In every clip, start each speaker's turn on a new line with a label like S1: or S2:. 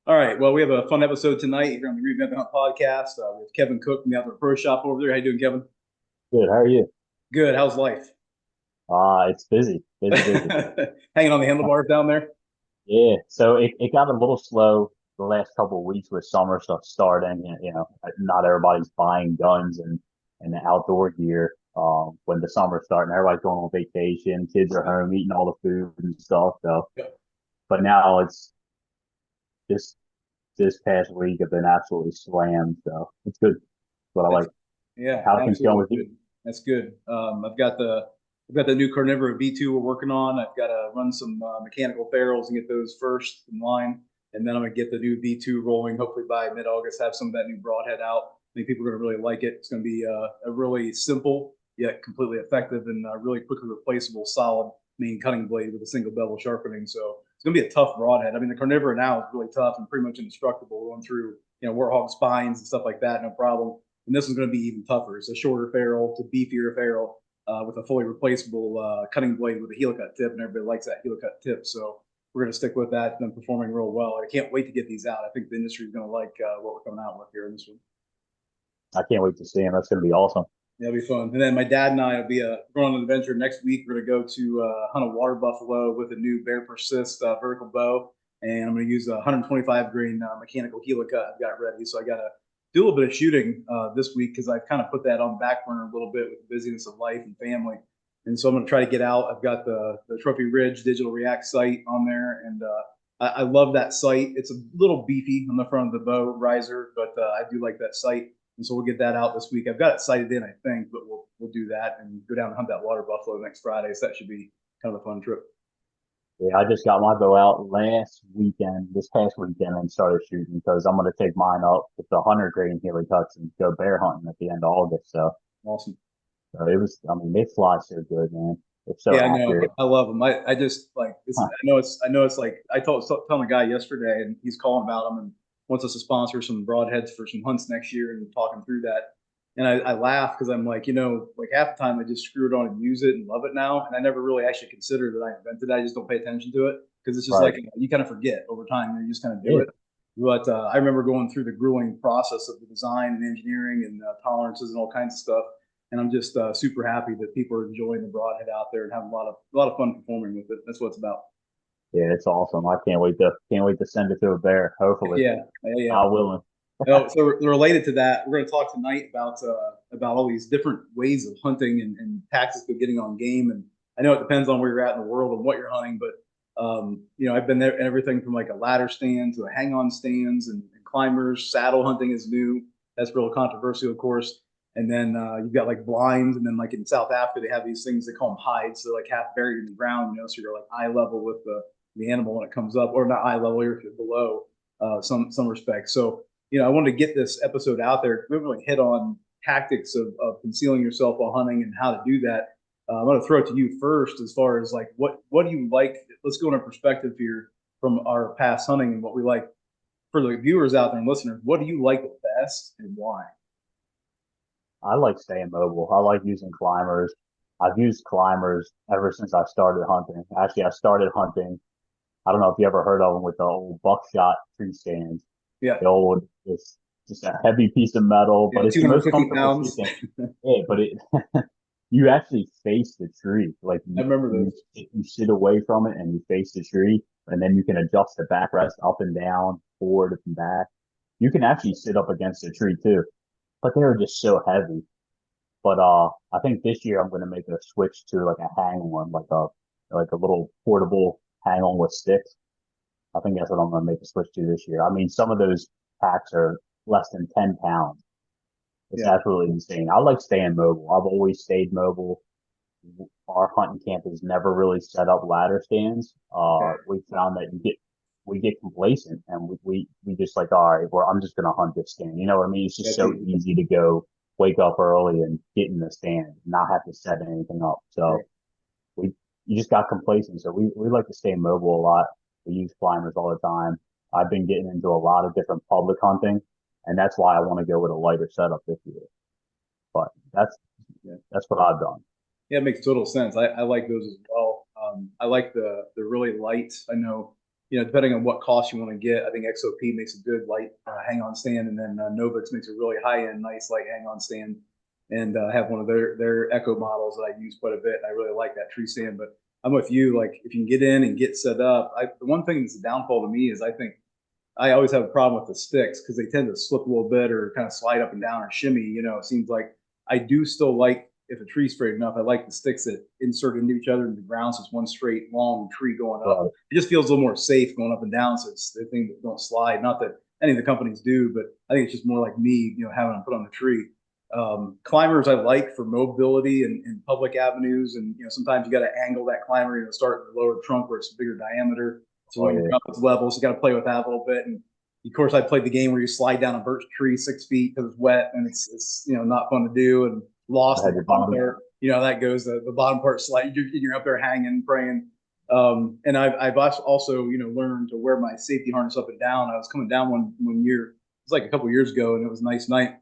S1: All right. Well, we have a fun episode tonight here on the Revamp the Hunt podcast with Kevin Cook from the Outdoor Pro Shop over there. How you doing, Kevin?
S2: Good. How are you?
S1: Good. How's life?
S2: It's busy, busy, busy.
S1: Hanging on the handlebars down there?
S2: Yeah. So it got a little slow the last couple of weeks with summer stuff starting. Not everybody's buying guns and the outdoor gear. When the summer's starting, everybody's going on vacation. Kids are home eating all the food and stuff. So,
S1: Yep.
S2: but now it's just this past week have been absolutely slammed. So it's good. What I
S1: That's,
S2: like.
S1: yeah,
S2: How things going
S1: absolutely
S2: with you?
S1: good. That's good. I've got the new carnivora V2 we're working on. I've got to run some mechanical ferrules and get those first in line, and then I'm gonna get the new V2 rolling. Hopefully by mid-August, have some of that new broadhead out. I think people are gonna really like it. It's gonna be a really simple yet completely effective and really quickly replaceable solid main cutting blade with a single bevel sharpening. So it's gonna be a tough broadhead. I mean, the carnivora now is really tough and pretty much indestructible, going through warthog spines and stuff like that, no problem. And this one's going to be even tougher. It's a shorter ferrule, it's a beefier ferrule with a fully replaceable cutting blade with a helicut tip, and everybody likes that helicut tip. So we're going to stick with that. It's been performing real well. I can't wait to get these out. I think the industry is going to like what we're coming out with here in this one.
S2: I can't wait to see him. That's going to be awesome.
S1: Yeah, it'll be fun. And then my dad and I will be going on an adventure next week. We're going to go to hunt a water buffalo with a new Bear Persist vertical bow, and I'm going to use a 125 grain mechanical helicut I've got ready. So I got to do a little bit of shooting this week because I've kind of put that on the back burner a little bit with the busyness of life and family. And so I'm going to try to get out. I've got the Trophy Ridge digital react sight on there, and I love that sight. It's a little beefy on the front of the bow riser, but I do like that sight. And so we'll get that out this week. I've got it sighted in, I think, but we'll do that and go down and hunt that water buffalo next Friday. So that should be kind of a fun trip.
S2: Yeah, I just got my bow out this past weekend, and started shooting because I'm going to take mine up with the 100 grain Healy cuts and go bear hunting at the end of August.
S1: Awesome.
S2: So it was, I mean, they fly so good, man. They're so
S1: Yeah, I know.
S2: accurate.
S1: I love them. I just like this.
S2: Huh.
S1: I know it's like I telling a guy yesterday, and he's calling about them and wants us to sponsor some broadheads for some hunts next year and talking through that. And I laugh because I'm like, like half the time I just screw it on and use it and love it now, and I never really actually consider that I invented it. I just don't pay attention to it because it's just
S2: Right.
S1: like you kind of forget over time. You just kind of do
S2: Yeah.
S1: it. But I remember going through the grueling process of the design and engineering and tolerances and all kinds of stuff, and I'm just super happy that people are enjoying the broadhead out there and having a lot of fun performing with it. That's what it's about.
S2: Yeah, it's awesome. I can't wait to send it to a bear. Hopefully,
S1: Yeah, yeah, yeah.
S2: God willing.
S1: So related to that, we're going to talk tonight about all these different ways of hunting and tactics of getting on game. And I know it depends on where you're at in the world and what you're hunting, but I've been there everything from like a ladder stand to a hang-on stands and climbers. Saddle hunting is new. That's real controversial, of course. And then you've got like blinds, and then like in South Africa, they have these things they call them hides. So they're like half buried in the ground, so you're like eye level with the animal when it comes up, or not eye level, you're below some respects. So I wanted to get this episode out there. We haven't really hit on tactics of concealing yourself while hunting and how to do that. I'm going to throw it to you first, as far as like what do you like? Let's go in a perspective here from our past hunting and what we like for the viewers out there and listeners. What do you like the best and why?
S2: I like staying mobile. I like using climbers. I've used climbers ever since I started hunting. Actually, I started hunting. I don't know if you ever heard of them with the old buckshot tree stands.
S1: Yeah,
S2: It's just a heavy piece of metal,
S1: yeah,
S2: but it's the
S1: 250
S2: most comfortable
S1: pounds.
S2: sleeping. Yeah, but you actually face the tree. Like
S1: I remember those.
S2: you sit away from it and you face the tree, and then you can adjust the backrest up and down, forward and back. You can actually sit up against the tree too, but they're just so heavy. But I think this year I'm going to make a switch to like a hang one, like a little portable hang on with sticks. I think that's what I'm going to make a switch to this year. I mean, some of those packs are less than 10 pounds. It's
S1: Yeah,
S2: absolutely insane. I like staying mobile. I've always stayed mobile. Our hunting camp has never really set up ladder stands.
S1: okay.
S2: We found that we get complacent and we just like, all right, well, I'm just going to hunt this stand. You know what I mean? It's just
S1: That's
S2: so
S1: easy.
S2: easy to go wake up early and get in the stand, not have to set anything up.
S1: Right.
S2: So we, you just got complacent. So we like to stay mobile a lot. We use climbers all the time. I've been getting into a lot of different public hunting, and that's why I want to go with a lighter setup this year. But
S1: Yeah.
S2: that's what I've done.
S1: Yeah, it makes total sense. I like those as well. I like the really light. I know, depending on what cost you want to get, I think XOP makes a good light hang-on stand, and then Novix makes a really high-end, nice light hang-on stand. And I have one of their Echo models that I use quite a bit. I really like that tree stand. But I'm with you. Like if you can get in and get set up, the one thing that's a downfall to me is I think I always have a problem with the sticks because they tend to slip a little bit or kind of slide up and down or shimmy. It seems like I do still like if a tree's straight enough. I like the sticks that insert into each other in the ground, so it's one straight long tree going up.
S2: Right.
S1: It just feels a little more safe going up and down, so it's the thing that don't slide. Not that any of the companies do, but I think it's just more like me, having them put on the tree. Climbers I like for mobility and public avenues, and sometimes you got to angle that climber, start in the lower trunk where it's a bigger diameter. So
S2: Oh
S1: when you're
S2: yeah.
S1: up at levels, you got to play with that a little bit. And of course, I played the game where you slide down a birch tree 6 feet because it's wet and it's not fun to do. And
S2: I
S1: lost
S2: had
S1: the
S2: your
S1: bottom
S2: bottom.
S1: part, that goes the bottom part slide. You're up there hanging, praying. And I've also learned to wear my safety harness up and down. I was coming down one year. It was like a couple years ago, and it was a nice night.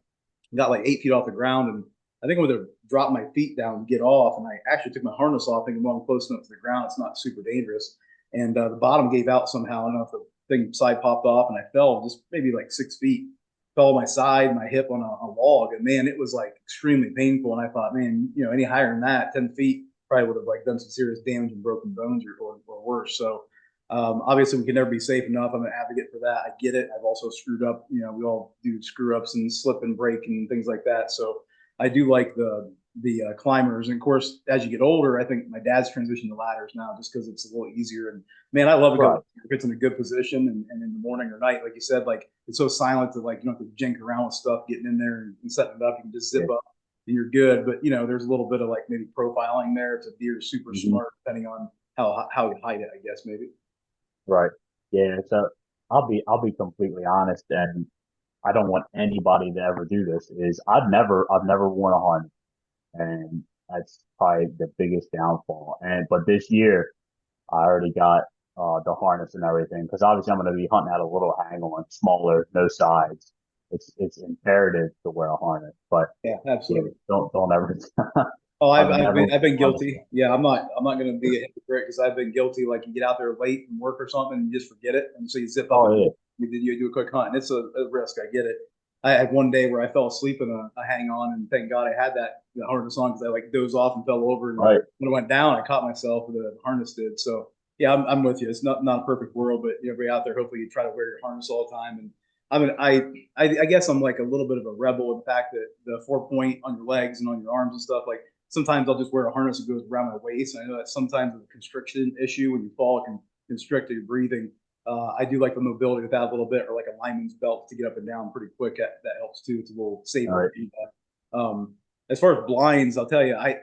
S1: Got like 8 feet off the ground, and I think I'm going to drop my feet down to get off, and I actually took my harness off, thinking, well, I'm close enough to the ground, it's not super dangerous. And the bottom gave out somehow. I don't know if the thing side popped off, and I fell just maybe like 6 feet. Fell on my side, my hip on a log, and man, it was like extremely painful. And I thought, man, any higher than that, 10 feet, probably would have like done some serious damage and broken bones or worse. So obviously, we can never be safe enough. I'm an advocate for that. I get it. I've also screwed up. We all do screw ups and slip and break and things like that. So I do like the climbers. And of course, as you get older, I think my dad's transitioned to ladders now just because it's a little easier. And man, I love to go
S2: Right.
S1: if it's in a good position and in the morning or night, like you said, like it's so silent that like you don't have to jink around with stuff, getting in there and setting it up. You can just zip
S2: Yeah.
S1: up and you're good. But there's a little bit of like maybe profiling there. If a deer is super
S2: Hmm.
S1: smart, depending on how you hide it, I guess maybe.
S2: Right. Yeah. So I'll be completely honest, and I don't want anybody to ever do this. Is I've never worn a harness, and that's probably the biggest downfall. And but this year I already got the harness and everything because obviously I'm going to be hunting at a little hang on, smaller, no sides. It's imperative to wear a harness, but
S1: Yeah,
S2: yeah,
S1: absolutely.
S2: don't ever.
S1: Oh, I've
S2: I've
S1: I've
S2: never
S1: been
S2: worn
S1: I've been
S2: a harness.
S1: guilty. Yeah, I'm not going to be a hypocrite because I've been guilty. Like you get out there late from work or something, and you just forget it, and so you zip up
S2: Oh
S1: and
S2: yeah,
S1: you do a quick hunt. And it's a risk. I get it. I had one day where I fell asleep in a hang on, and thank God I had that harness on because I like dozed off and fell over. And
S2: right.
S1: when I went down, I caught myself, and the harness did. So yeah, I'm with you. It's not a perfect world, but everybody out there, hopefully you try to wear your harness all the time. And I mean, I guess I'm like a little bit of a rebel in the fact that the 4 point on your legs and on your arms and stuff like sometimes I'll just wear a harness that goes around my waist. And I know that sometimes with a constriction issue, when you fall, it can constrict your breathing. I do like the mobility with that a little bit, or like a lineman's belt to get up and down pretty quick. That helps too. It's a little
S2: All
S1: safer.
S2: right.
S1: As far as blinds, I'll tell you, I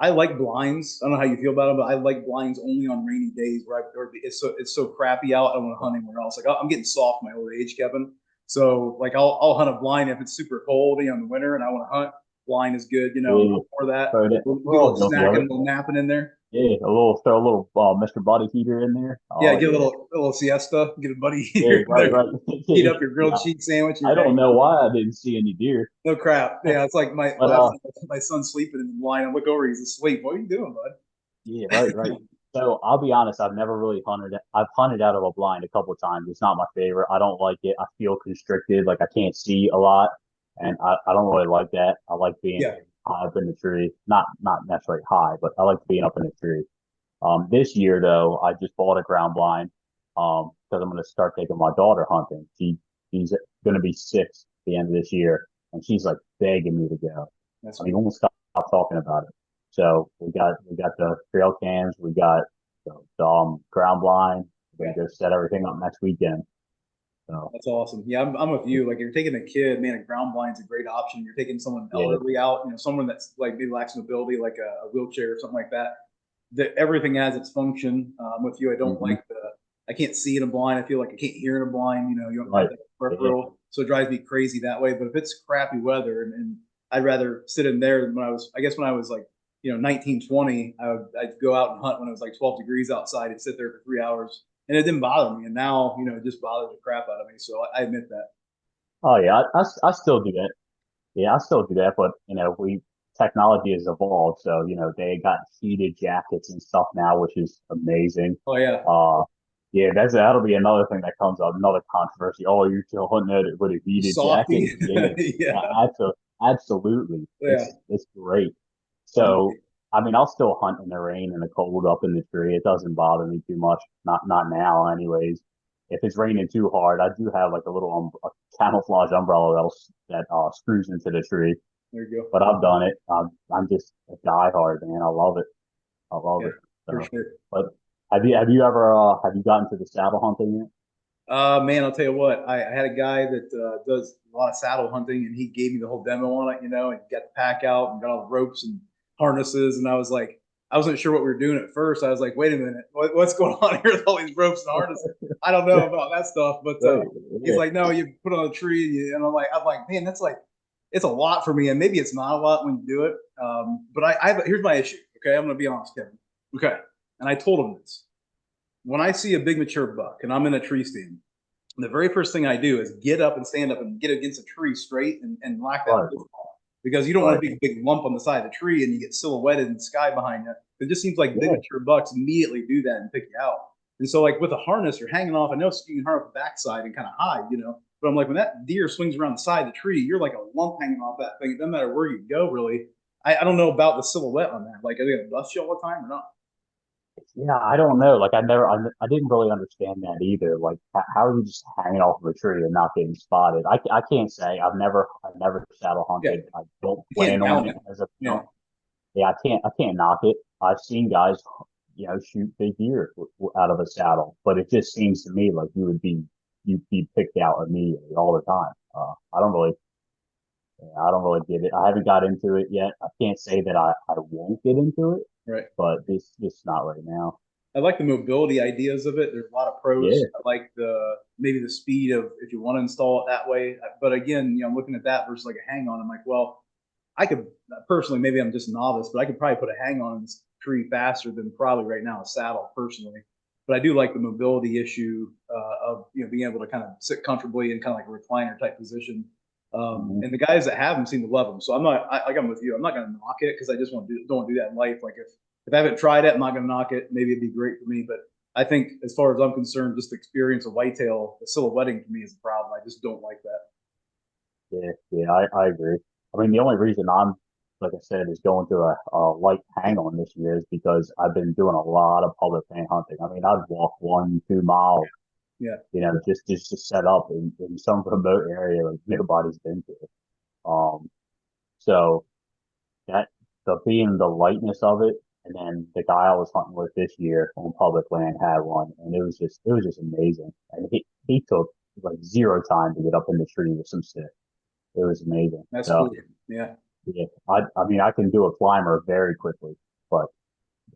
S1: like blinds. I don't know how you feel about them, but I like blinds only on rainy days where it's so crappy out. I don't want to hunt anywhere else. Like I'm getting soft in my old age, Kevin. So like I'll hunt a blind if it's super cold in the winter and I want to hunt. Blind is good,
S2: Yeah.
S1: for that.
S2: So that,
S1: We'll
S2: we're
S1: get a
S2: all
S1: little
S2: guilty of
S1: snacking, a
S2: it.
S1: little napping in there.
S2: Yeah, throw a little Mr. Body Heater in there.
S1: Yeah,
S2: Oh
S1: get
S2: yeah,
S1: a little siesta, get a buddy
S2: yeah,
S1: here,
S2: right, right.
S1: heat up your
S2: Yeah,
S1: grilled cheese sandwich.
S2: I
S1: You're
S2: don't
S1: ready.
S2: know why I didn't see any deer,
S1: No crap. Yeah, it's like my
S2: but
S1: last night, my son's sleeping in the blind. I look over, he's asleep. What are you doing, bud?
S2: yeah, right, right. So I'll be honest, I've never really hunted. I've hunted out of a blind a couple of times. It's not my favorite. I don't like it. I feel constricted, like I can't see a lot, and I don't really like that. I like being
S1: Yeah,
S2: high up in the tree, not necessarily high, but I like being up in the tree. This year though, I just bought a ground blind, because I'm going to start taking my daughter hunting. She's going to be 6 at the end of this year, and she's like begging me to go.
S1: that's
S2: I mean,
S1: cool.
S2: won't stop talking about it. So we got the trail cams, we got the ground blind. We're
S1: Yeah.
S2: gonna go set everything up next weekend. So
S1: That's awesome. Yeah, I'm with you. Like, if you're taking a kid, man, a ground blind's a great option. You're taking someone
S2: yeah,
S1: elderly out, someone that's like maybe lacks mobility, like a wheelchair or something like that. That everything has its function. I'm with you. I don't
S2: hmm,
S1: like I can't see in a blind. I feel like I can't hear in a blind. You don't have
S2: right,
S1: that
S2: yeah,
S1: peripheral. So it drives me crazy that way. But if it's crappy weather and I'd rather sit in there than I guess when I was like, 19, 20, I'd go out and hunt when it was like 12 degrees outside and sit there for 3 hours and it didn't bother me. And now, it just bothers the crap out of me. So I admit that.
S2: oh yeah, I still do that. Yeah, I still do that, but we technology has evolved, so they got heated jackets and stuff now, which is amazing.
S1: Oh yeah.
S2: Uh, Yeah, that'll be another thing that comes up, another controversy. Oh, you're still hunting it with a heated jacket?
S1: Softy.
S2: Yeah,
S1: Yeah.
S2: absolutely.
S1: Yeah.
S2: It's great.
S1: Um,
S2: So, I mean, I'll still hunt in the rain and the cold up in the tree. It doesn't bother me too much. Not now, anyways. If it's raining too hard, I do have like a little a camouflage umbrella that screws into the tree.
S1: there you go.
S2: But I've done it. I'm just a diehard, man. I love it. I love
S1: Yeah,
S2: it.
S1: for
S2: So,
S1: sure.
S2: but have you ever have you gotten to the saddle hunting yet?
S1: Man, I'll tell you what, I had a guy that does a lot of saddle hunting, and he gave me the whole demo on it, and got the pack out and got all the ropes and harnesses. And I was like, I wasn't sure what we were doing at first. I was like, wait a minute, what's going on here with all these ropes and harnesses? I don't know about that stuff, but
S2: Right.
S1: he's
S2: Yeah.
S1: like, no, you put it on a tree, and I'm like, man, that's like, it's a lot for me, and maybe it's not a lot when you do it. But here's my issue. Okay, I'm going to be honest, Kevin. Okay, and I told him this when I see a big mature buck and I'm in a tree stand, the very first thing I do is get up and stand up and get against a tree straight and lock that
S2: Right.
S1: football. Because you don't want
S2: Right.
S1: a big lump on the side of the tree and you get silhouetted in the sky behind you. It just seems like big
S2: Yeah.
S1: mature bucks immediately do that and pick you out. And so, like with a harness, you're hanging off. I know you can harness the backside and kind of hide. But I'm like, when that deer swings around the side of the tree, you're like a lump hanging off that thing. It doesn't matter where you go, really. I don't know about the silhouette on that. Like, are they going to bust you all the time or not?
S2: Yeah. I don't know. Like I didn't really understand that either. Like how are you just hanging off of a tree and not getting spotted? I can't say I've never saddle
S1: Yeah,
S2: hunted. I don't
S1: you can't
S2: plan on
S1: down
S2: it
S1: it.
S2: as of
S1: Yeah,
S2: now. Yeah. I can't knock it. I've seen guys, shoot big deer out of a saddle, but it just seems to me like you'd be picked out immediately all the time. I don't really get it. I haven't got into it yet. I can't say that I won't get into it,
S1: right.
S2: but it's just not right now.
S1: I like the mobility ideas of it. There's a lot of pros.
S2: Yeah,
S1: I like maybe the speed of if you want to install it that way. But again, I'm looking at that versus like a hang on. I'm like, well, I could personally, maybe I'm just a novice, but I could probably put a hang on in this tree faster than probably right now a saddle personally. But I do like the mobility issue of being able to kind of sit comfortably in kind of like a recliner type position.
S2: mhm,
S1: And the guys that have them seem to love them. So I'm not like I'm with you. I'm not going to knock it because I just don't want to do that in life. Like if I haven't tried it, I'm not going to knock it. Maybe it'd be great for me, but I think as far as I'm concerned, just the experience of whitetail, the silhouetting for me is a problem. I just don't like that.
S2: yeah, I agree. I mean, the only reason I'm, like I said, is going to a light hang on this year is because I've been doing a lot of public land hunting. I mean, I'd walk 1, 2 miles,
S1: Yeah,
S2: just to set up in some remote area like nobody's been to. So that being the lightness of it, and then the guy I was hunting with this year on public land had one, and it was just amazing. And he took like zero time to get up in the tree with some stick. It was amazing.
S1: that's
S2: So
S1: cool. Yeah,
S2: yeah, I mean I can do a climber very quickly, but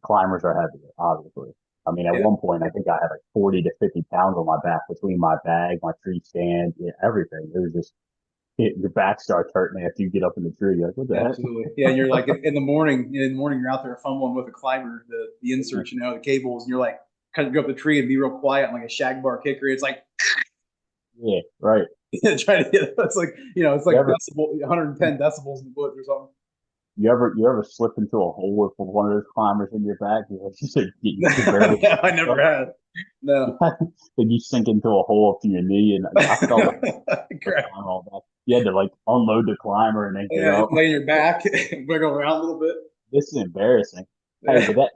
S2: climbers are heavier, obviously. I mean, at
S1: yeah.
S2: one point, I think I had like 40 to 50 pounds on my back between my bag, my tree stand, yeah, everything. It was just, your back starts hurting after you get up in the tree. You're like, what the heck?
S1: Absolutely. Yeah, and you're like in the morning. In the morning, you're out there fumbling with a climber, the inserts, the cables, and you're like kind of go up the tree and be real quiet, like a shag bar kicker. It's like
S2: Yeah, right.
S1: trying to get. It's like it's
S2: You
S1: like
S2: ever
S1: decibel, 110 decibels in the woods or something.
S2: you ever slip into a hole with one of those climbers in your back? You can barely
S1: No, I
S2: stand
S1: never
S2: up.
S1: had. No.
S2: Then you sink into a hole up to your knee, and I felt like the
S1: Correct.
S2: time all that. You had to like unload the climber and then get
S1: Yeah,
S2: up.
S1: lay your back, wiggle around a little bit.
S2: This is embarrassing. Hey,
S1: Yeah,
S2: but that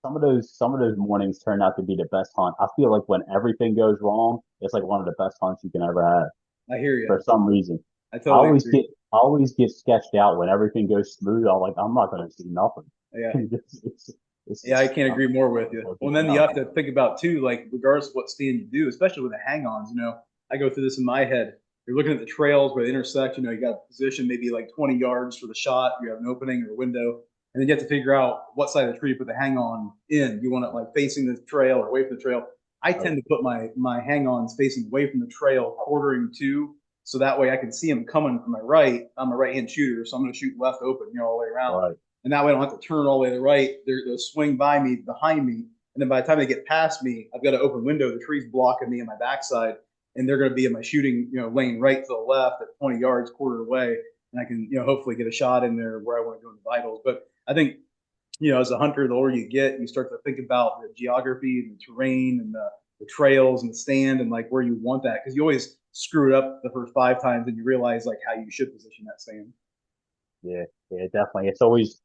S2: some of those mornings turn out to be the best hunt. I feel like when everything goes wrong, it's like one of the best hunts you can ever have
S1: I hear you.
S2: for some reason.
S1: I totally agree.
S2: I always get sketched out when everything goes smooth. I'm like gonna see nothing.
S1: Yeah.
S2: It's
S1: Yeah, I
S2: just
S1: can't agree more with you. Well,
S2: focused
S1: then you
S2: out.
S1: have to think about too, like regardless of what stand you do, especially with the hang-ons. I go through this in my head. You're looking at the trails where they intersect. You got a position maybe like 20 yards for the shot. You have an opening or a window, and then you have to figure out what side of the tree to put the hang-on in. You want it like facing the trail or away from the trail. I
S2: Right,
S1: tend to put my hang-ons facing away from the trail, quartering to, so that way I can see them coming from my right. I'm a right-hand shooter, so I'm going to shoot left open, all the way around,
S2: right,
S1: and that way I don't have to turn all the way to the right. They'll swing by me behind me, and then by the time they get past me, I've got an open window. The tree's blocking me on my backside, and they're going to be in my shooting, lane right to the left at 20 yards, quarter away, and I can, hopefully get a shot in there where I want to go in the vitals. But I think, as a hunter, the older you get, you start to think about the geography and the terrain and the trails and the stand and like where you want that because you always screw it up the first 5 times and you realize like how you should position that stand.
S2: Yeah, yeah, definitely. It's always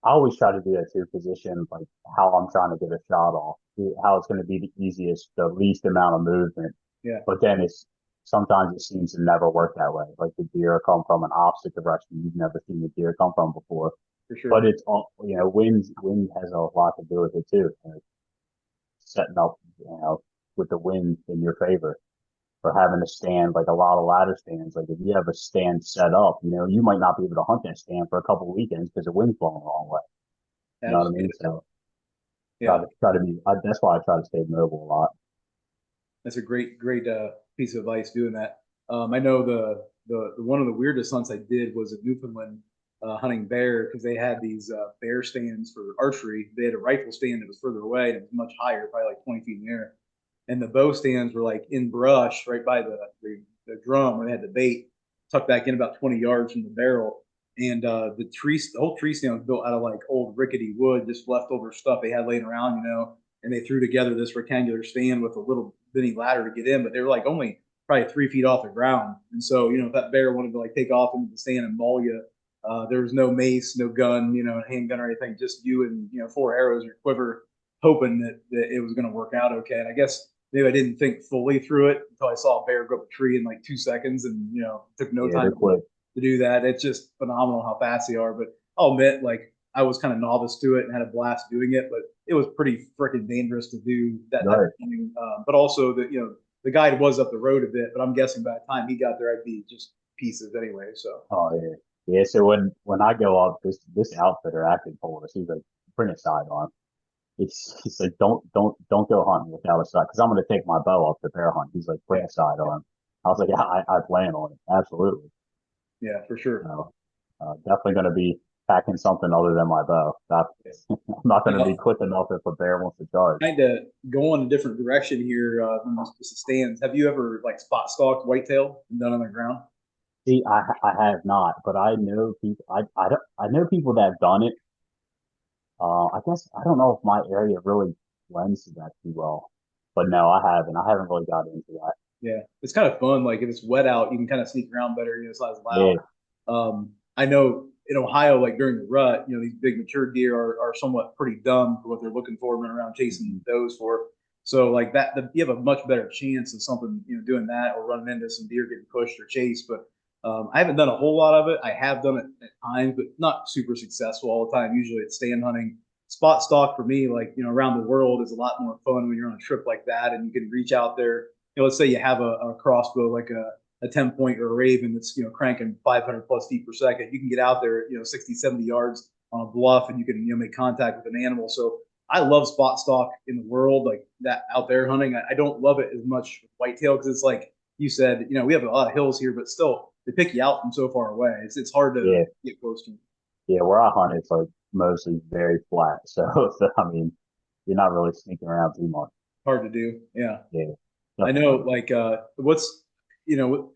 S2: I always try to do that too, position like how I'm trying to get a shot off, how it's going to be the easiest, the least amount of movement.
S1: Yeah,
S2: But then it's sometimes it seems to never work that way. Like the deer come from an opposite direction you've never seen the deer come from before.
S1: for sure.
S2: But it's all wind has a lot to do with it too. Setting up, with the wind in your favor or having a stand like a lot of ladder stands. Like if you have a stand set up, you might not be able to hunt that stand for a couple of weekends because the wind's blowing the wrong way. You know what I mean?
S1: Absolutely.
S2: So
S1: Yeah,
S2: try to be. That's why I try to stay mobile a lot.
S1: that's a great piece of advice doing that. I know the one of the weirdest hunts I did was in Newfoundland hunting bear because they had these bear stands for archery. They had a rifle stand that was further away and it was much higher, probably like 20 feet in the air. And the bow stands were like in brush right by the drum where they had the bait tucked back in about 20 yards from the barrel. And the whole tree stand was built out of like old rickety wood, just leftover stuff they had laying around, and they threw together this rectangular stand with a little bitty ladder to get in, but they were like only probably 3 feet off the ground. And so, if that bear wanted to like take off into the stand and maul you, there was no mace, no gun, handgun or anything, just you and, 4 arrows in your quiver, hoping that it was going to work out okay. And I guess maybe I didn't think fully through it until I saw a bear go up a tree in like 2 seconds and, took no
S2: Yeah, they're
S1: time
S2: quick.
S1: to do that. It's just phenomenal how fast they are. But I'll admit, like, I was kind of novice to it and had a blast doing it, but it was pretty freaking dangerous to do that type of
S2: Right.
S1: thing. But also the guide was up the road a bit, but I'm guessing by the time he got there, I'd be just pieces anyway. So
S2: Oh yeah. Yeah. So when I go up, this outfitter actually told us, he's like, bring a sidearm. He's like, don't go hunting without a side because I'm going to take my bow up to bear hunt. He's like, bring
S1: yeah,
S2: a sidearm. I was like, yeah, I plan on it. Absolutely.
S1: yeah, for sure.
S2: So, definitely going to be packing something other than my bow.
S1: Yeah.
S2: I'm not going to be
S1: Now,
S2: quick enough if a bear wants to charge.
S1: kind of going a different direction here than just the stands. Have you ever like spot stalked whitetail and done on the ground?
S2: See, I have not, but I know people. I know people that have done it. I guess I don't know if my area really lends to that too well, but no, I haven't. I haven't really got into that.
S1: Yeah, it's kind of fun. Like if it's wet out, you can kind of sneak around better. It's not as loud.
S2: Yeah,
S1: I know in Ohio, like during the rut, these big mature deer are somewhat pretty dumb for what they're looking for, running around chasing
S2: mhm,
S1: those for. So like that, you have a much better chance of something, doing that or running into some deer getting pushed or chased. But I haven't done a whole lot of it. I have done it at times, but not super successful all the time. Usually it's stand hunting. Spot stalk for me, like around the world, is a lot more fun when you're on a trip like that, and you can reach out there. Let's say you have a crossbow like a 10 point or a raven that's cranking 500 plus feet per second. You can get out there 60 70 yards on a bluff and you can make contact with an animal. So I love spot stalk in the world, like that out there hunting. I don't love it as much with whitetail because it's like you said, we have a lot of hills here, but still they pick you out from so far away. It's hard to
S2: yeah,
S1: get close to them.
S2: yeah. Where I hunt, it's like mostly very flat, so I mean, you're not really sneaking around too much.
S1: Hard to do. Yeah.
S2: Yeah,
S1: I
S2: definitely
S1: know,
S2: hard.
S1: like, what's,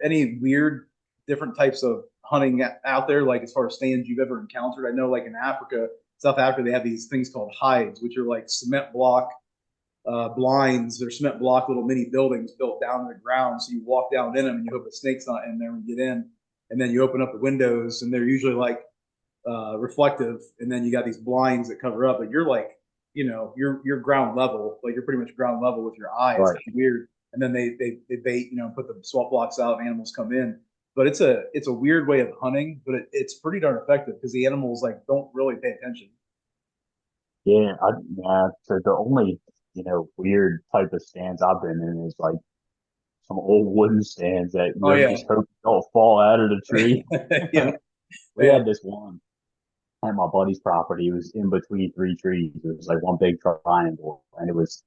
S1: any weird different types of hunting out there, like as far as stands you've ever encountered? I know, like in Africa, South Africa, they have these things called hides, which are like cement block blinds. They're cement block little mini buildings built down in the ground. So you walk down in them and you hope a snake's not in there when you get in. And then you open up the windows and they're usually like reflective. And then you got these blinds that cover up, but you're like, you're ground level, like you're pretty much ground level with your eyes.
S2: Right.
S1: It's weird. And then they bait, put the swamp blocks out and animals come in. But it's a weird way of hunting, but it's pretty darn effective because the animals like don't really pay attention.
S2: Yeah. So the only weird type of stands I've been in is like some old wooden stands that
S1: Oh
S2: you're
S1: yeah,
S2: just hoping don't fall out of the tree.
S1: yeah,
S2: We
S1: yeah.
S2: had this one at my buddy's property. It was in between three trees. It was like one big triangle, and it was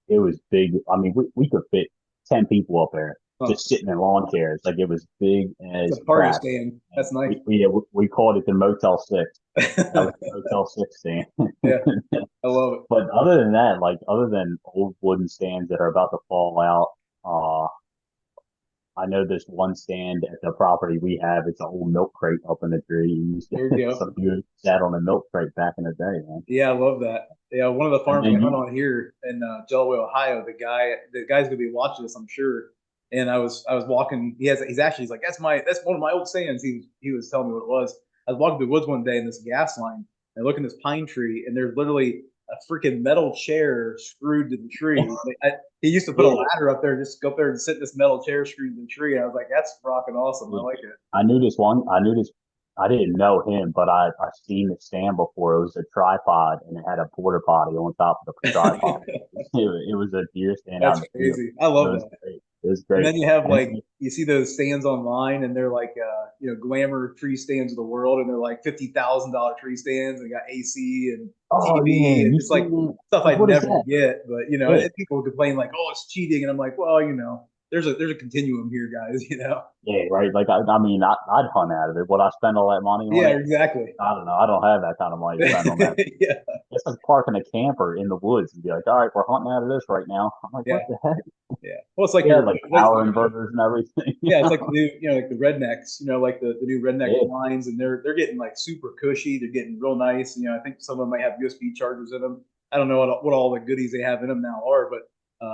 S2: big. I mean, we could fit 10 people up there
S1: Huh.
S2: just sitting in lawn chairs. Like it was big
S1: It's
S2: as
S1: a party
S2: crap.
S1: stand.
S2: And
S1: That's nice.
S2: we called it the Motel Six. That was the Motel Six stand.
S1: Yeah, I love it.
S2: But other than that, like other than old wooden stands that are about to fall out, uh, I know this one stand at the property we have. It's an old milk crate up in the tree.
S1: There you go.
S2: Some dude sat on a milk crate back in the day, man.
S1: Yeah, I love that. Yeah, one of the
S2: And
S1: farms we
S2: then
S1: hunt
S2: you,
S1: on here in Delaware, Ohio, the guy's gonna be watching this, I'm sure. And I was walking. He's like that's one of my old stands. He was telling me what it was. I was walking through the woods one day in this gas line. And I look in this pine tree, and there's literally a freaking metal chair screwed to the tree. He used to put a
S2: yeah,
S1: ladder up there, just go up there and sit in this metal chair screwed to the tree. And I was like, that's rocking awesome. I
S2: yeah.
S1: like it.
S2: I knew this one. I knew this. I didn't know him, but I seen the stand before. It was a tripod, and it had a porta potty on top of the tripod. It was a deer stand out
S1: That's
S2: in the field.
S1: crazy. I
S2: It
S1: love
S2: was
S1: that.
S2: great. It was
S1: And
S2: great.
S1: then you have
S2: And
S1: like you see those stands online, and they're like glamour tree stands of the world, and they're like $50,000 tree stands, and they got AC and
S2: oh
S1: TV,
S2: yeah,
S1: and
S2: you
S1: just
S2: see,
S1: like stuff I'd
S2: what is
S1: never
S2: that?
S1: get. But
S2: Yeah,
S1: and people complain like, "Oh, it's cheating," and I'm like, "Well, there's a continuum here, guys.
S2: yeah, right. Like I mean, I'd hunt out of it. Would I spend all that money on
S1: Yeah,
S2: it?
S1: exactly.
S2: I don't know. I don't have that kind of money to spend on that.
S1: Yeah,
S2: It's like parking a camper in the woods and be like, all right, we're hunting out of this right now. I'm like, what
S1: yeah,
S2: the heck?
S1: yeah. Well, it's like
S2: Yeah,
S1: your
S2: like
S1: like
S2: power inverters and everything.
S1: yeah, it's like the new, like the rednecks, like the new redneck
S2: Yeah,
S1: blinds, and they're getting like super cushy. They're getting real nice. I think some of them might have USB chargers in them. I don't know what all the goodies they have in them now are, but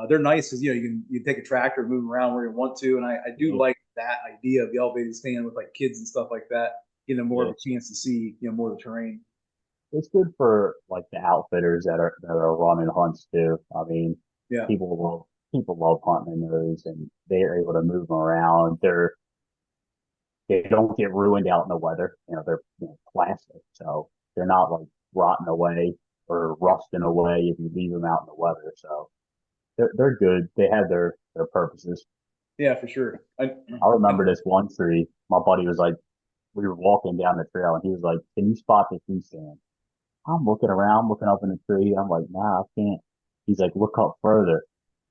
S1: they're nice because you can take a tractor, move them around where you want to, and I do
S2: yeah,
S1: like that idea of the elevated stand with like kids and stuff like that, giving them more of
S2: yeah.
S1: a chance to see more of the terrain.
S2: It's good for like the outfitters that are running hunts too. I mean,
S1: Yeah,
S2: people love hunting in those, and they're able to move them around. They don't get ruined out in the weather. They're plastic, so they're not like rotting away or rusting away if you leave them out in the weather. So they're good. They have their purposes.
S1: yeah, for sure.
S2: I remember this one tree. My buddy was like, we were walking down the trail, and he was like, "Can you spot the tree stand?" I'm looking around, looking up in the tree. I'm like, "Nah, I can't." He's like, "Look up further."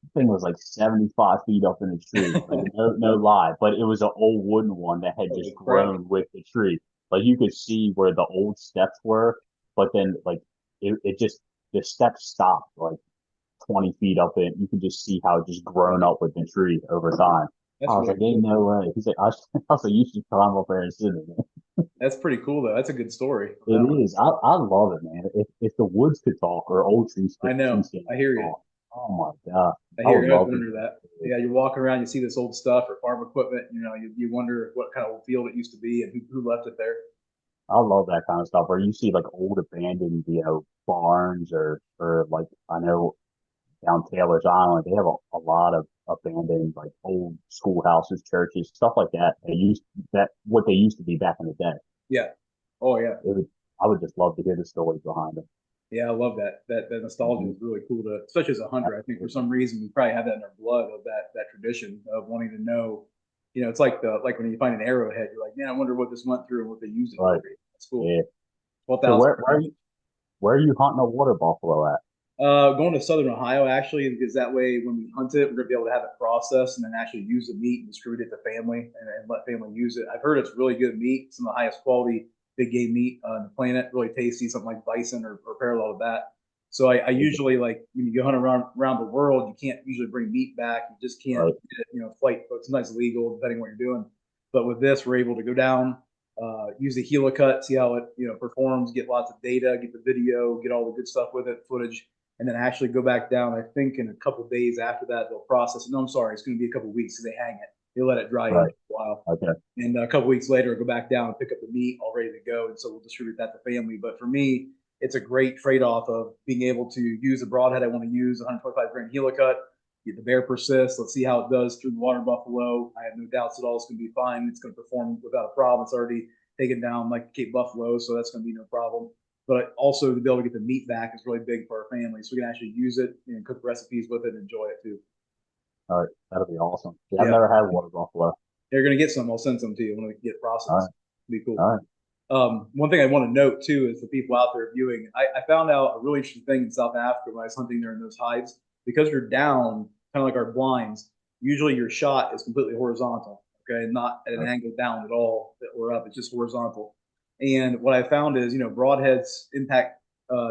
S2: The thing was like 75 feet up in the tree, like no lie. But it was an old wooden one that had just
S1: Holy crap!
S2: grown with the tree. Like you could see where the old steps were, but then like it just the steps stopped like 20 feet up in. You could just see how it just grown up with the tree over time.
S1: That's
S2: I was
S1: really
S2: like, ain't
S1: cool.
S2: no way. He's like, I was like, you should climb up there and sit in it.
S1: That's pretty cool though. That's a good story on
S2: It
S1: that one.
S2: is. I love it, man. If the woods could talk or old
S1: I
S2: tree
S1: know.
S2: stands
S1: I
S2: could
S1: hear you.
S2: talk, oh my God.
S1: I
S2: I
S1: hear
S2: would
S1: you. I always
S2: love to
S1: wonder
S2: do
S1: that.
S2: that.
S1: Yeah, you're walking around, you see this old stuff or farm equipment. You wonder what kind of field it used to be and who left it there.
S2: I love that kind of stuff. Or you see like old abandoned, barns or like I know down Taylor's Island, they have a lot of abandoned like old schoolhouses, churches, stuff like that. What they used to be back in the day.
S1: Yeah. Oh yeah.
S2: It would, I would just love to hear the stories behind it.
S1: Yeah, I love that. That nostalgia
S2: Hmm.
S1: is really cool to, especially as a hunter. I think for some reason we probably have that in our blood of that tradition of wanting to know. It's like when you find an arrowhead, you're like, man, I wonder what this went through and what they used it for.
S2: Right.
S1: That's cool.
S2: Yeah.
S1: Twelve
S2: So
S1: thousand.
S2: where are you hunting a water buffalo at?
S1: Going to Southern Ohio actually, because that way when we hunt it, we're gonna be able to have it processed and then actually use the meat and distribute it to family and let family use it. I've heard it's really good meat, some of the highest quality big game meat on the planet, really tasty, something like bison or parallel to that. So I usually like when you go hunt around the world, you can't usually bring meat back. You just can't,
S2: Right.
S1: flight, but sometimes illegal depending on what you're doing. But with this, we're able to go down, use the helicut, see how it performs, get lots of data, get the video, get all the good stuff with it, footage, and then actually go back down. I think in a couple of days after that, they'll process it. No, I'm sorry, it's going to be a couple of weeks because they hang it. They let it dry in
S2: Right.
S1: for a while.
S2: Okay.
S1: And a couple of weeks later, I'll go back down and pick up the meat all ready to go. And so we'll distribute that to family. But for me, it's a great trade off of being able to use the broadhead I want to use, 125 grain helicut, get the bear persist. Let's see how it does through the water buffalo. I have no doubts at all it's going to be fine. It's going to perform without a problem. It's already taken down like Cape Buffalo, so that's going to be no problem. But also to be able to get the meat back is really big for our family. So we can actually use it and cook recipes with it and enjoy it too.
S2: All right. That'll be awesome. Yeah, I've
S1: Yeah.
S2: never had water buffalo.
S1: You're going to get some. I'll send some to you when we get
S2: All
S1: processed.
S2: right.
S1: It'll be cool.
S2: All right.
S1: One thing I want to note too is for people out there viewing, I found out a really interesting thing in South Africa when I was hunting there in those hides. Because you're down, kind of like our blinds, usually your shot is completely horizontal, okay, not at
S2: All
S1: an
S2: right.
S1: angle down at all or up. It's just horizontal. And what I found is, broadheads impact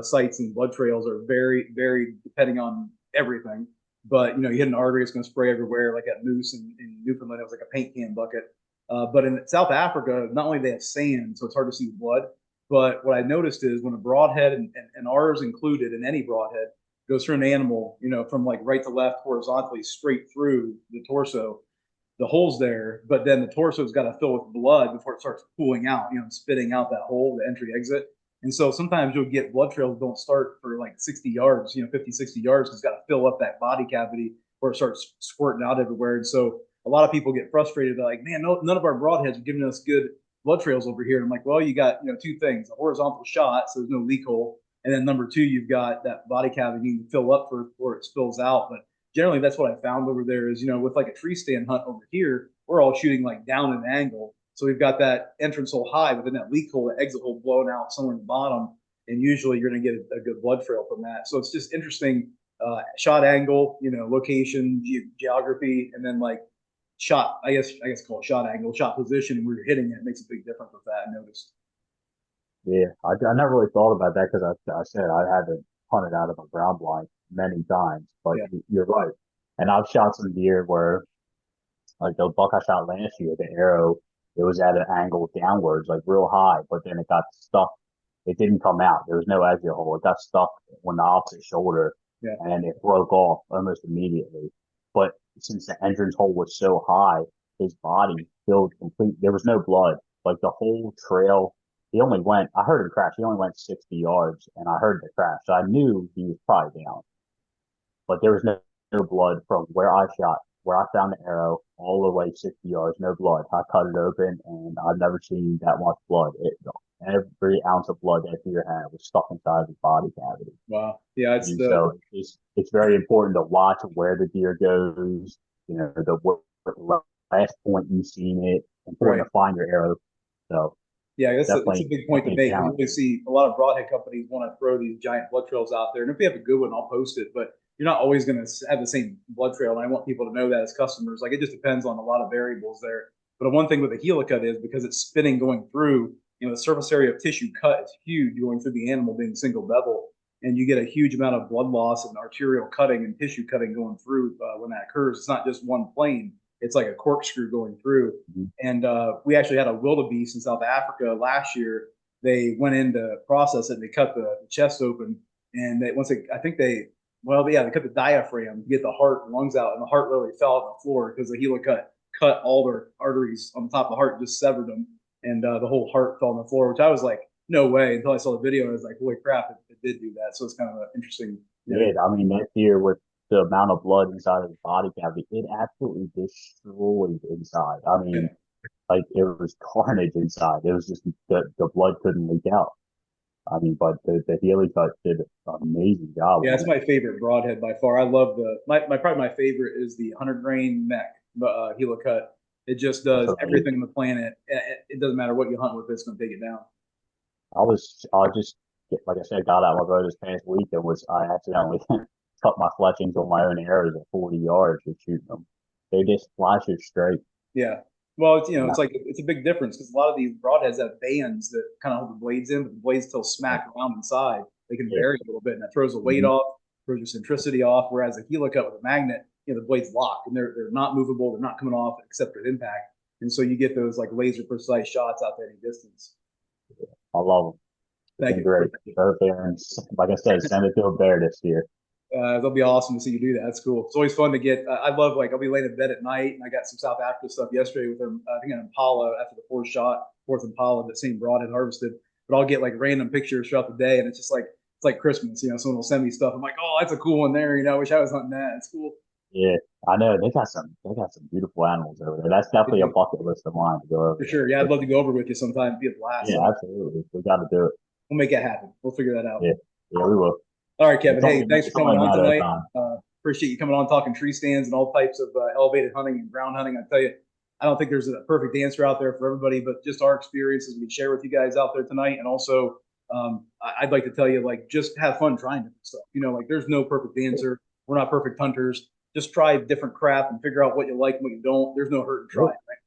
S1: sites and blood trails are very, very depending on everything. but you hit an artery, it's going to spray everywhere. Like at Moose in Newfoundland, it was like a paint can bucket. But in South Africa, not only they have sand, so it's hard to see blood. But what I noticed is when a broadhead and ours included, in any broadhead goes through an animal, from like right to left horizontally straight through the torso, the hole's there, but then the torso's got to fill with blood before it starts pooling out, spitting out that hole, the entry exit. And so sometimes you'll get blood trails don't start for like 60 yards, 50, 60 yards, because it's got to fill up that body cavity where it starts squirting out everywhere. And so a lot of people get frustrated. They're like, man, no, none of our broadheads are giving us good blood trails over here. And I'm like, well, you got, two things: a horizontal shot, so there's no leak hole. And then number two, you've got that body cavity you can fill up before it spills out. But generally that's what I found over there is, with like a tree stand hunt over here, we're all shooting like down an angle. So we've got that entrance hole high, but then that leak hole, the exit hole blown out somewhere in the bottom. And usually you're going to get a good blood trail from that. So it's just interesting shot angle, location, geography, and then like shot, I guess call it shot angle, shot position where you're hitting it makes a big difference with that, I noticed.
S2: Yeah, I never really thought about that because I said I haven't hunted out of a ground blind many times, but
S1: Yeah.
S2: you're right. And I've shot some deer where, like the buck I shot last year, the arrow, it was at an angle downwards, like real high, but then it got stuck. It didn't come out. There was no exit hole. It got stuck on the opposite shoulder
S1: Yeah.
S2: and it broke off almost immediately. But since the entrance hole was so high, his body filled complete. There was no blood. Like the whole trail, he only went, I heard him crash. He only went 60 yards and I heard the crash. So I knew he was probably down, but there was no blood from where I shot, where I found the arrow, all the way 60 yards, no blood. I cut it open, and I've never seen that much blood. Every ounce of blood that deer had was stuck inside his body cavity.
S1: Wow. Yeah. It's
S2: And
S1: the,
S2: so it's very important to watch where the deer goes. The last point you've seen it.
S1: right.
S2: Important to find your arrow. So
S1: Yeah, that's a
S2: definitely,
S1: big point to
S2: definitely a
S1: make. You
S2: challenge.
S1: really see a lot of broadhead companies want to throw these giant blood trails out there, and if we have a good one, I'll post it. But you're not always going to have the same blood trail, and I want people to know that as customers. Like it just depends on a lot of variables there. But one thing with a helicut is because it's spinning going through, the surface area of tissue cut is huge going through the animal being single bevel, and you get a huge amount of blood loss and arterial cutting and tissue cutting going through when that occurs. It's not just one plane; it's like a corkscrew going through.
S2: Mhm.
S1: And we actually had a wildebeest in South Africa last year. They went in to process it and they cut the chest open. And I think well, yeah, they cut the diaphragm to get the heart and lungs out. And the heart literally fell on the floor because the helicut cut all their arteries on the top of the heart and just severed them. And the whole heart fell on the floor, which I was like, no way, until I saw the video. And I was like, holy crap, it did do that. So it's kind of an interesting.
S2: Yeah, I mean that deer with the amount of blood inside of his body cavity, it absolutely destroyed inside. I
S1: Yeah.
S2: mean, like it was carnage inside. It was just the blood couldn't leak out. I mean, but the Healy cut did an amazing job
S1: Yeah,
S2: on
S1: it's
S2: it.
S1: my favorite broadhead by far. I love my probably my favorite is the 100 grain mech Gila cut. It just
S2: That's
S1: does
S2: amazing.
S1: everything on the planet. It doesn't matter what you hunt with, it's going to take it down.
S2: I just like I said, got out my bow this past week and I accidentally cut my fletchings on my own arrows at 40 yards with shooting them. They just flash it straight.
S1: Yeah. Well, it's
S2: And
S1: it's like it's a big difference because a lot of these broadheads have bands that kind of hold the blades in, but the blades still smack around inside. They can
S2: yeah.
S1: vary a little bit, and that throws the weight
S2: Mhm.
S1: off, throws your centricity off. Whereas a Gila cut with a magnet, the blades lock and they're not movable. They're not coming off except at impact, and so you get those like laser precise shots out there any distance.
S2: I love them. It's
S1: Thank
S2: been
S1: you.
S2: great. Go up there and, like I said, send it to a bear this year.
S1: That'll be awesome to see you do that. That's cool. It's always fun to get. I love like I'll be laying in bed at night, and I got some South Africa stuff yesterday with them. I think an Impala after the fourth Impala that same broad had harvested. But I'll get like random pictures throughout the day, and it's like Christmas. Someone will send me stuff. I'm like, oh, that's a cool one there. I wish I was hunting that. It's cool.
S2: Yeah, I know they got some beautiful animals over there. That's definitely a bucket list of mine to go over
S1: For
S2: there.
S1: sure. Yeah, I'd love to go over with you sometime. It'd be a blast.
S2: Yeah,
S1: So
S2: absolutely. We got to do it.
S1: we'll make that happen. We'll figure that out.
S2: Yeah, yeah, we will.
S1: All right,
S2: It's
S1: Kevin.
S2: only,
S1: Hey, thanks for
S2: it's
S1: coming
S2: only a
S1: on
S2: matter of
S1: tonight.
S2: time.
S1: Appreciate you coming on talking tree stands and all types of elevated hunting and ground hunting. I tell you, I don't think there's a perfect answer out there for everybody, but just our experiences we can share with you guys out there tonight. And also, I'd like to tell you, like, just have fun trying different stuff. Like there's no perfect answer. We're not perfect hunters. Just try different crap and figure out what you like and what you don't. There's no hurt in
S2: Yeah.
S1: trying, right?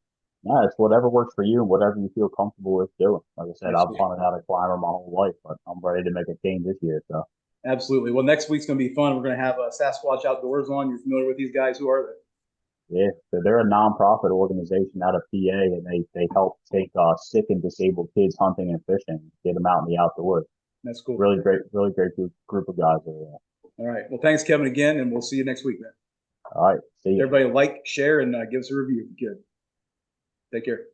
S2: No, it's whatever works for you and whatever you feel comfortable with doing. Like I said, I've
S1: Absolutely.
S2: hunted out a climber my whole life, but I'm ready to make a change this year. So
S1: Absolutely. Well, next week's going to be fun. We're going to have Sasquatch Outdoors on. You're familiar with these guys? Who are
S2: Yeah, so they're a nonprofit organization out of PA, and they help take sick and disabled kids hunting and fishing, get them out in the outdoors.
S1: they? That's cool.
S2: Really great group of guys over there.
S1: All right. Well, thanks, Kevin, again, and we'll see you next week, man.
S2: All right, see you.
S1: Everybody like, share, and give us a review if you could. Take care.